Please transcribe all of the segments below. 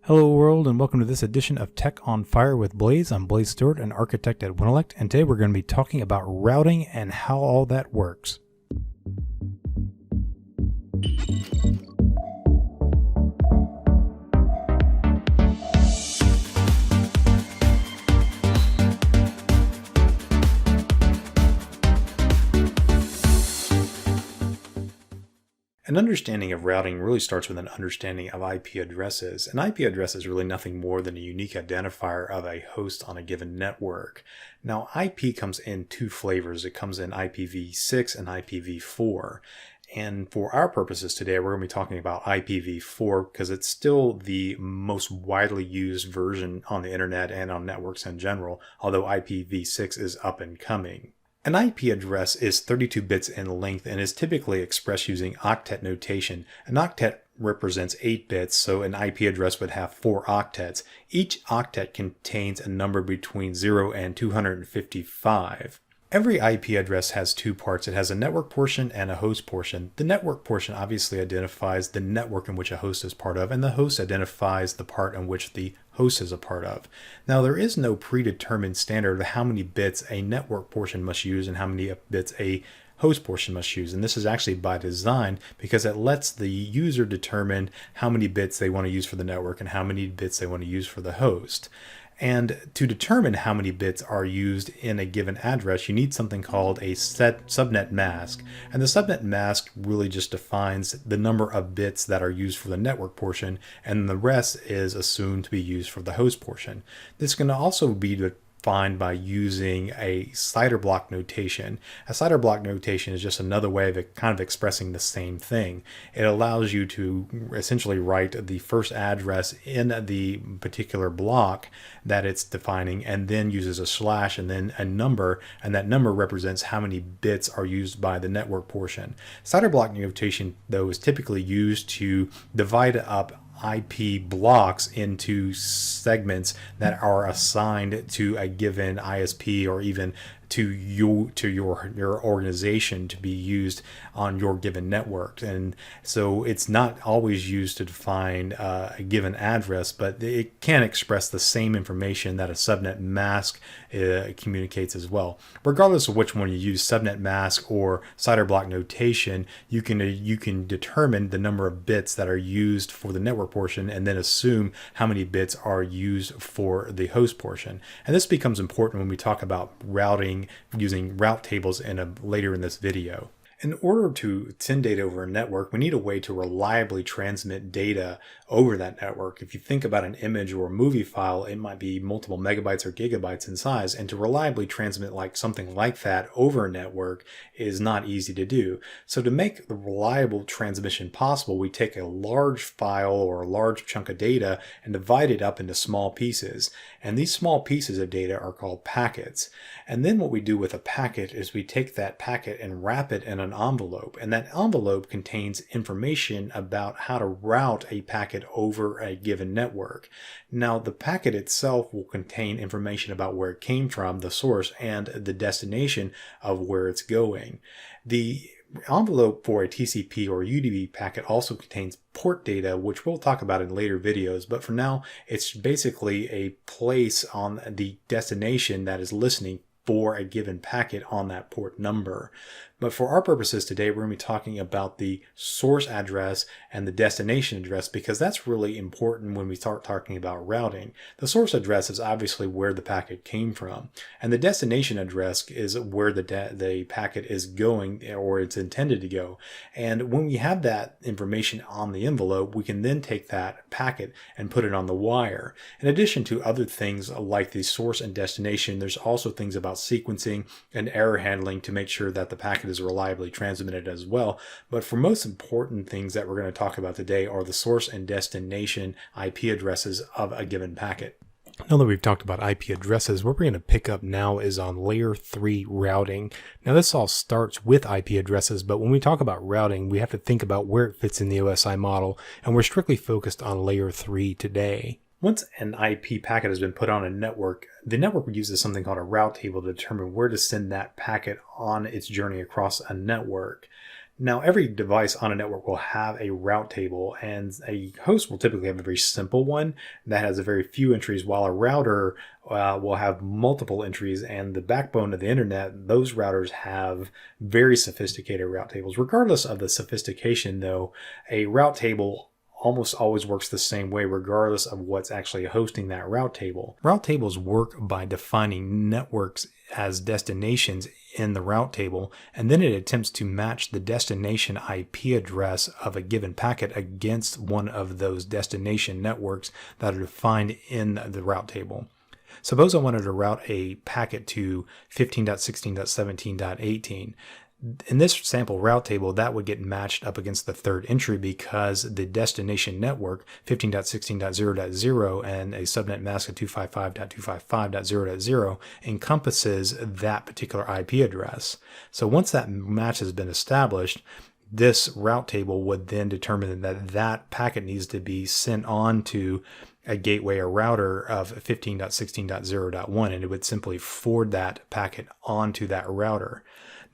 Hello world, and welcome to this edition of Tech on Fire with Blaze. I'm Blaze Stewart, an architect at Winelect, and today we're going to be talking about routing and how all that works. An understanding of routing really starts with an understanding of IP addresses. An IP address is really nothing more than a unique identifier of a host on a given network. Now, IP comes in two flavors. It comes in IPv6 and IPv4. And for our purposes today, we're going to be talking about IPv4 because it's still the most widely used version on the internet and on networks in general, although IPv6 is up and coming. An IP address is 32 bits in length and is typically expressed using octet notation. An octet represents 8 bits, so an IP address would have 4 octets. Each octet contains a number between 0 and 255. Every IP address has two parts. It has a network portion and a host portion. The network portion obviously identifies the network in which a host is part of, and the host identifies the part in which the host is a part of. Now, there is no predetermined standard of how many bits a network portion must use and how many bits a host portion must use. And this is actually by design because it lets the user determine how many bits they want to use for the network and how many bits they want to use for the host. And to determine how many bits are used in a given address, you need something called a subnet mask. And the subnet mask really just defines the number of bits that are used for the network portion, and the rest is assumed to be used for the host portion. This can also be defined by using a CIDR block notation. A CIDR block notation is just another way of kind of expressing the same thing. It allows you to essentially write the first address in the particular block that it's defining, and then uses a slash and then a number, and that number represents how many bits are used by the network portion. CIDR block notation, though, is typically used to divide up IP blocks into segments that are assigned to a given ISP or even to your organization to be used on your given network. And so it's not always used to define a given address, but it can express the same information that a subnet mask communicates as well. Regardless of which one you use, subnet mask or CIDR block notation, you can determine the number of bits that are used for the network portion and then assume how many bits are used for the host portion. And this becomes important when we talk about routing using route tables later in this video. In order to send data over a network, we need a way to reliably transmit data over that network. If you think about an image or a movie file, it might be multiple megabytes or gigabytes in size, and to reliably transmit something like that over a network is not easy to do. So to make the reliable transmission possible, we take a large file or a large chunk of data and divide it up into small pieces. And these small pieces of data are called packets. And then what we do with a packet is we take that packet and wrap it in an envelope, and that envelope contains information about how to route a packet over a given network. Now, the packet itself will contain information about where it came from, the source, and the destination of where it's going. The envelope for a TCP or UDP packet also contains port data, which we'll talk about in later videos, but for now, it's basically a place on the destination that is listening for a given packet on that port number. But for our purposes today, we're going to be talking about the source address and the destination address because that's really important when we start talking about routing. The source address is obviously where the packet came from, and the destination address is where the packet is going or it's intended to go. And when we have that information on the envelope, we can then take that packet and put it on the wire. In addition to other things like the source and destination, there's also things about sequencing and error handling to make sure that the packet is reliably transmitted as well. But for most important things that we're going to talk about today are the source and destination IP addresses of a given packet. Now that we've talked about IP addresses, what we're going to pick up now is on layer 3 routing. Now this all starts with IP addresses, but when we talk about routing, we have to think about where it fits in the OSI model, and we're strictly focused on layer 3 today. Once an IP packet has been put on a network, the network uses something called a route table to determine where to send that packet on its journey across a network. Now, every device on a network will have a route table, and a host will typically have a very simple one that has a very few entries, while a router will have multiple entries. And the backbone of the internet, those routers have very sophisticated route tables. Regardless of the sophistication, though, a route table almost always works the same way regardless of what's actually hosting that route table. Route tables work by defining networks as destinations in the route table, and then it attempts to match the destination IP address of a given packet against one of those destination networks that are defined in the route table. Suppose I wanted to route a packet to 15.16.17.18. In this sample route table, that would get matched up against the third entry because the destination network 15.16.0.0 and a subnet mask of 255.255.0.0 encompasses that particular IP address. So once that match has been established, this route table would then determine that that packet needs to be sent on to a gateway or router of 15.16.0.1, and it would simply forward that packet onto that router.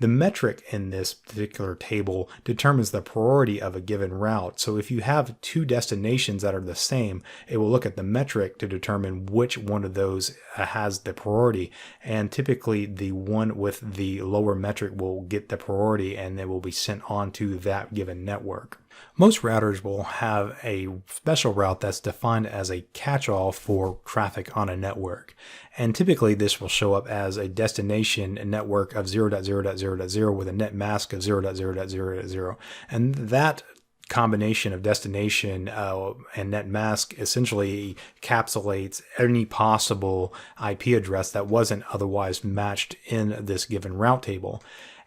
The metric in this particular table determines the priority of a given route. So if you have two destinations that are the same, it will look at the metric to determine which one of those has the priority. And typically the one with the lower metric will get the priority and it will be sent on to that given network. Most routers will have a special route that's defined as a catch-all for traffic on a network. And typically this will show up as a destination network of 0.0.0.0 with a net mask of 0.0.0.0. And that combination of destination and net mask essentially encapsulates any possible IP address that wasn't otherwise matched in this given route table.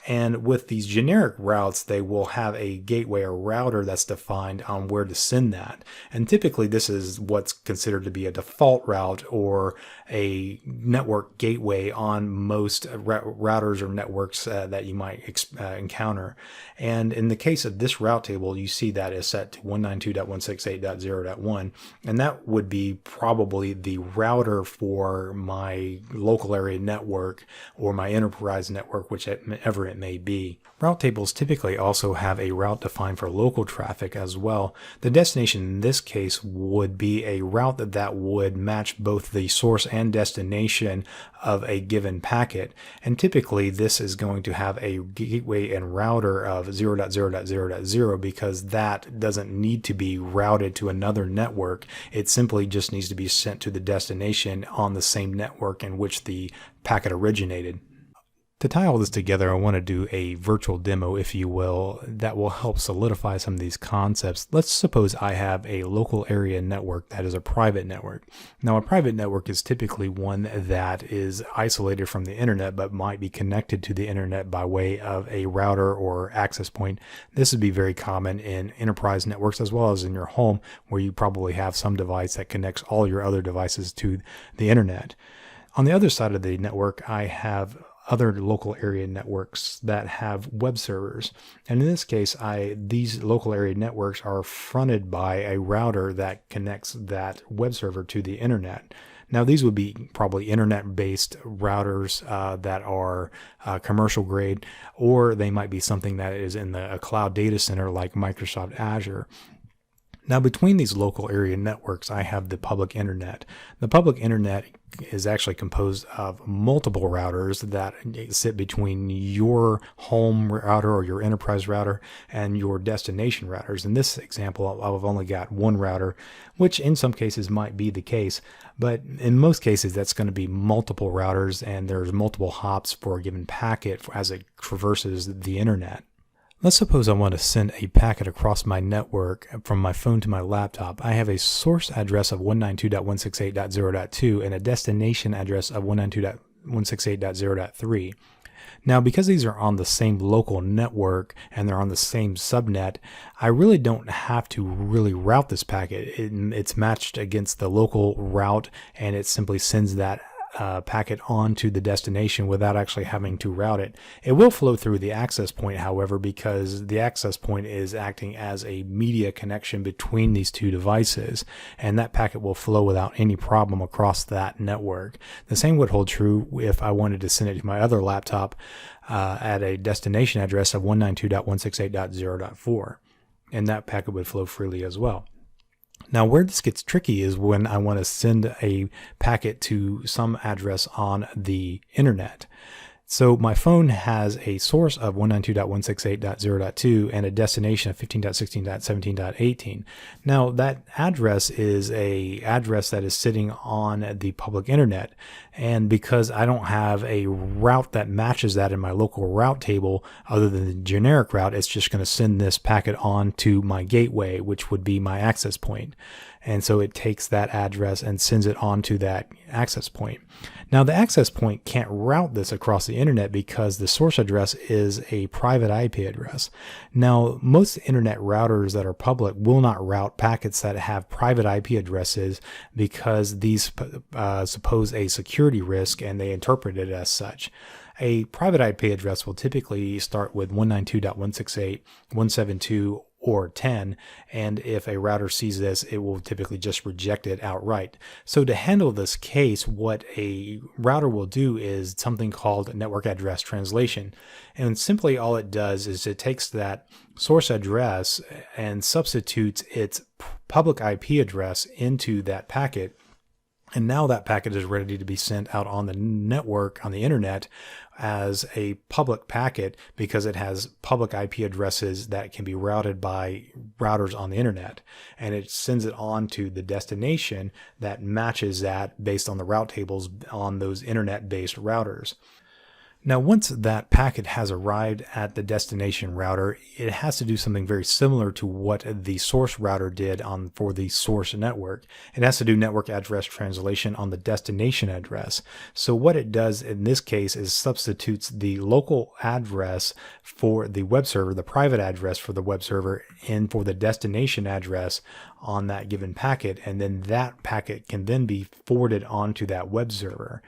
And with these generic routes, they will have a gateway or router that's defined on where to send that. And typically this is what's considered to be a default route or a network gateway on most routers or networks that you might encounter. And in the case of this route table, you see that is set to 192.168.0.1. And that would be probably the router for my local area network or my enterprise network, whichever it may be. Route tables typically also have a route defined for local traffic as well. The destination in this case would be a route that would match both the source and destination of a given packet. And typically this is going to have a gateway and router of 0.0.0.0 because that doesn't need to be routed to another network. It simply just needs to be sent to the destination on the same network in which the packet originated. To tie all this together, I want to do a virtual demo, if you will, that will help solidify some of these concepts. Let's suppose I have a local area network that is a private network. Now, a private network is typically one that is isolated from the internet, but might be connected to the internet by way of a router or access point. This would be very common in enterprise networks as well as in your home, where you probably have some device that connects all your other devices to the internet. On the other side of the network, I have other local area networks that have web servers. And in this case, these local area networks are fronted by a router that connects that web server to the internet. Now, these would be probably internet-based routers that are commercial grade, or they might be something that is in a cloud data center like Microsoft Azure. Now, between these local area networks, I have the public internet. The public internet is actually composed of multiple routers that sit between your home router or your enterprise router and your destination routers. In this example, I've only got one router, which in some cases might be the case, but in most cases that's going to be multiple routers and there's multiple hops for a given packet as it traverses the internet. Let's suppose I want to send a packet across my network from my phone to my laptop. I have a source address of 192.168.0.2 and a destination address of 192.168.0.3. Now, because these are on the same local network and they're on the same subnet, I really don't have to really route this packet. It's matched against the local route and it simply sends that packet onto the destination without actually having to route it. It will flow through the access point, however, because the access point is acting as a media connection between these two devices, and that packet will flow without any problem across that network. The same would hold true if I wanted to send it to my other laptop at a destination address of 192.168.0.4, and that packet would flow freely as well. Now, where this gets tricky is when I want to send a packet to some address on the internet. So my phone has a source of 192.168.0.2 and a destination of 15.16.17.18. Now that address is a address that is sitting on the public internet, and because I don't have a route that matches that in my local route table other than the generic route, it's just going to send this packet on to my gateway, which would be my access point. And so it takes that address and sends it on to that access point. Now the access point can't route this across the internet because the source address is a private IP address. Now most internet routers that are public will not route packets that have private IP addresses because these suppose a security risk and they interpret it as such. A private IP address will typically start with 192.168.172 or 10, and if a router sees this, it will typically just reject it outright. So to handle this case, what a router will do is something called network address translation. And simply all it does is it takes that source address and substitutes its public IP address into that packet. And now that packet is ready to be sent out on the network, on the internet, as a public packet because it has public IP addresses that can be routed by routers on the internet. And it sends it on to the destination that matches that based on the route tables on those internet-based routers. Now, once that packet has arrived at the destination router, it has to do something very similar to what the source router did for the source network. It has to do network address translation on the destination address. So what it does in this case is substitutes the local address for the web server, the private address for the web server, in for the destination address on that given packet, and then that packet can then be forwarded onto that web server.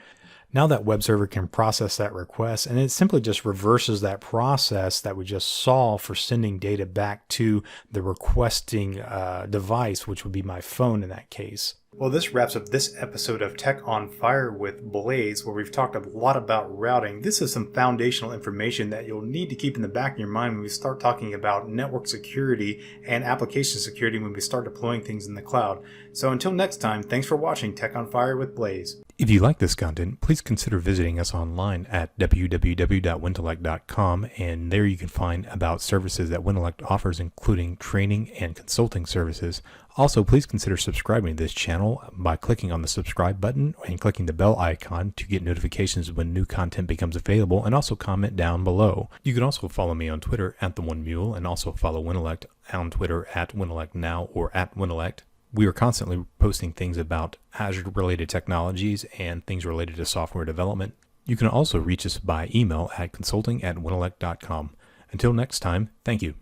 Now that web server can process that request, and it simply just reverses that process that we just saw for sending data back to the requesting device, which would be my phone in that case. Well, this wraps up this episode of Tech on Fire with Blaze, where we've talked a lot about routing. This is some foundational information that you'll need to keep in the back of your mind when we start talking about network security and application security when we start deploying things in the cloud. So until next time, thanks for watching Tech on Fire with Blaze. If you like this content, please consider visiting us online at www.wintellect.com, and there you can find about services that Wintellect offers, including training and consulting services. Also, please consider subscribing to this channel by clicking on the subscribe button and clicking the bell icon to get notifications when new content becomes available, and also comment down below. You can also follow me on Twitter at @TheOneMule, and also follow Wintellect on Twitter at WintellectNow or at Wintellect. We are constantly posting things about Azure-related technologies and things related to software development. You can also reach us by email at consulting@wintellect.com. Until next time, thank you.